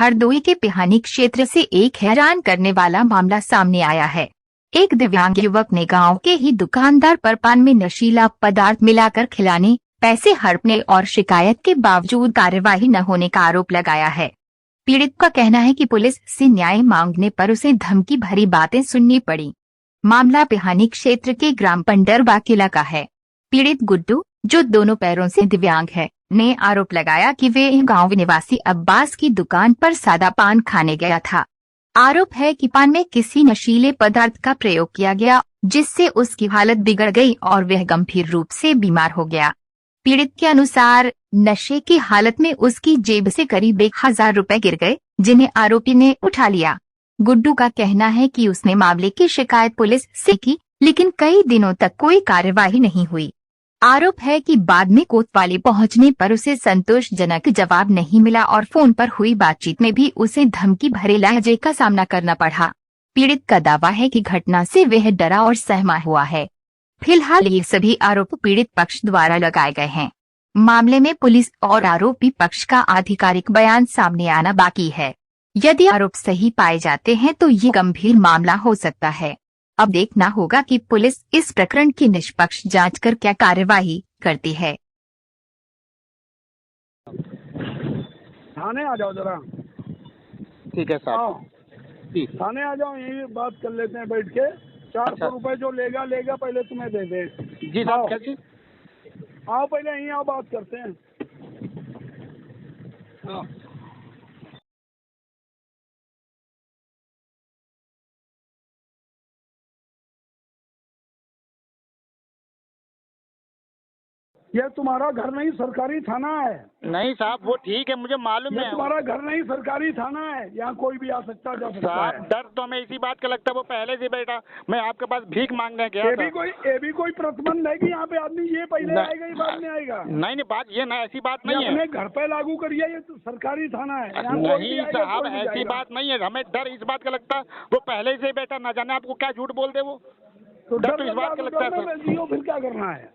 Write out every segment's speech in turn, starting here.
हरदोई के पिहानी क्षेत्र से एक हैरान करने वाला मामला सामने आया है। एक दिव्यांग युवक ने गांव के ही दुकानदार पर पान में नशीला पदार्थ मिलाकर खिलाने, पैसे हड़पने और शिकायत के बावजूद कार्यवाही न होने का आरोप लगाया है। पीड़ित का कहना है कि पुलिस से न्याय मांगने पर उसे धमकी भरी बातें सुननी पड़ी। मामला पिहानी क्षेत्र के ग्राम पंडरवा किला का है। पीड़ित गुड्डू, जो दोनों पैरों से दिव्यांग है, ने आरोप लगाया कि वे गांव निवासी अब्बास की दुकान पर सादा पान खाने गया था। आरोप है कि पान में किसी नशीले पदार्थ का प्रयोग किया गया, जिससे उसकी हालत बिगड़ गई और वह गंभीर रूप से बीमार हो गया। पीड़ित के अनुसार नशे की हालत में उसकी जेब से करीब 1000 रुपए गिर गए, जिन्हें आरोपी ने उठा लिया। गुड्डू का कहना है कि उसने मामले की शिकायत पुलिस से की, लेकिन कई दिनों तक कोई कार्यवाही नहीं हुई। आरोप है कि बाद में कोतवाली पहुंचने पर उसे संतोषजनक जवाब नहीं मिला और फोन पर हुई बातचीत में भी उसे धमकी भरे लहजे का सामना करना पड़ा। पीड़ित का दावा है कि घटना से वह डरा और सहमा हुआ है। फिलहाल ये सभी आरोप पीड़ित पक्ष द्वारा लगाए गए हैं। मामले में पुलिस और आरोपी पक्ष का आधिकारिक बयान सामने आना बाकी है। यदि आरोप सही पाए जाते हैं तो ये गंभीर मामला हो सकता है। अब देखना होगा कि पुलिस इस प्रकरण की निष्पक्ष जांच कर क्या कार्यवाही करती है। थाने आ जाओ जरा। ठीक है साहब। थाने आ जाओ, यही बात कर लेते हैं बैठ के। 400 रुपए जो लेगा पहले तुम्हें दे दे। जी साहब। क्या जी? आओ पहले यहीं आओ, बात करते हैं। हाँ। ये तुम्हारा घर नहीं, सरकारी थाना है। नहीं साहब, वो ठीक है, मुझे मालूम है। तुम्हारा घर नहीं, सरकारी थाना है। यहाँ कोई भी आ सकता जा सकता है। डर तो हमें इसी बात का लगता है, वो पहले से बैठा, मैं आपके पास भीख मांगने गया था। ये भी कोई प्रतिबंध है कि यहाँ पे आदमी ये पहले आएगा ये बाद में आएगा? नहीं, बात ये ना, ऐसी बात नहीं है। अपने घर पे लागू करिए, ये तो सरकारी थाना है। नहीं साहब, ऐसी बात नहीं है। हमें डर इस बात का लगता है, वो पहले से बैठा, ना जाने आपको क्या झूठ बोल दे वो। तो डर तो इस बात का लगता है। फिर क्या करना है?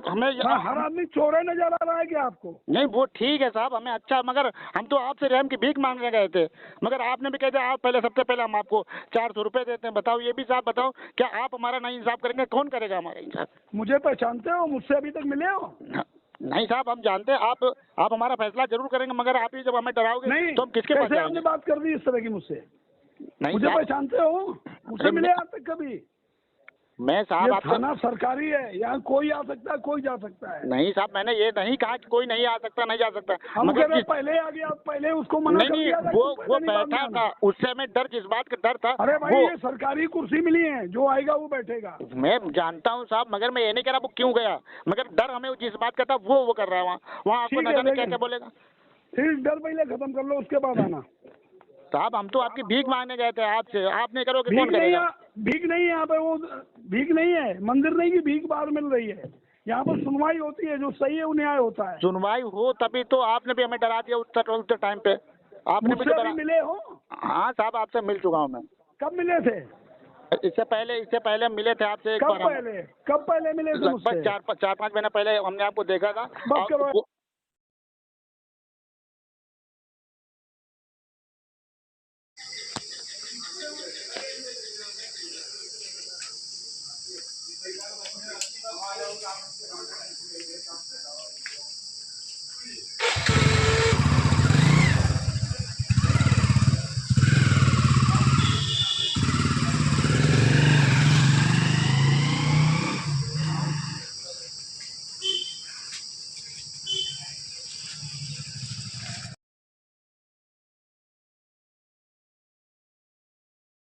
हमें हर आदमी चोर नजर आ रहा है क्या आपको? नहीं, वो ठीक है साहब, हमें अच्छा, मगर हम तो आपसे रहम की भीख मांगने गए थे, मगर आपने भी कह दिया आप पहले, सबसे पहले हम आपको 400 रुपए देते हैं। बताओ, ये भी साहब बताओ, क्या आप हमारा नहीं इंसाफ करेंगे? कौन करेगा हमारा इंसाफ? मुझे पहचानते हो? मुझसे अभी तक मिले हो? नहीं साहब, हम जानते हैं आप हमारा फैसला जरूर करेंगे, मगर आप ही जब हमें डराओगे नहीं तो हम किसके पास जाएंगे? आपने बात कर दी इस तरह की मुझसे? नहीं, मुझे पहचानते हो? मुझसे मिले आज तक कभी? मैं साहब, आप थाना सरकारी है, यहाँ कोई आ सकता है, कोई जा सकता है। नहीं साहब, मैंने ये नहीं कहा कि कोई नहीं आ सकता, नहीं जा सकता, मगर पहले आ गया, पहले उसको मना कर दिया था। वो बैठा था, उससे हमें डर, किस बात का डर था? अरे भाई, ये सरकारी कुर्सी मिली है, जो आएगा वो बैठेगा। मैं जानता हूँ साहब, मगर मैं ये नहीं कह रहा वो क्यों गया, मगर डर हमें जिस बात का था वो कर रहा है वहाँ आपको न जाने क्या क्या बोलेगा। फिर डर पहले खत्म कर लो, उसके बाद आना। साहब, हम तो आपकी भीख मांगने गए थे आपसे, आप नहीं करोगे कौन करेगा? भीख नहीं है यहाँ पे, वो भीक नहीं है, मंदिर नहीं की भीख बाहर मिल रही है। यहाँ पर सुनवाई होती है, जो सही है वो न्याय होता है। सुनवाई हो तभी तो। आपने भी हमें डरा दिया उस टाइम पे। आपने मुझसे मिले हो? हाँ साहब, आपसे मिल चुका हूँ मैं। कब मिले थे? इससे पहले मिले थे आपसे एक बार। कब पहले मिले थे? लगभग 4-5 महीने पहले हमने आपको देखा था। बस करो,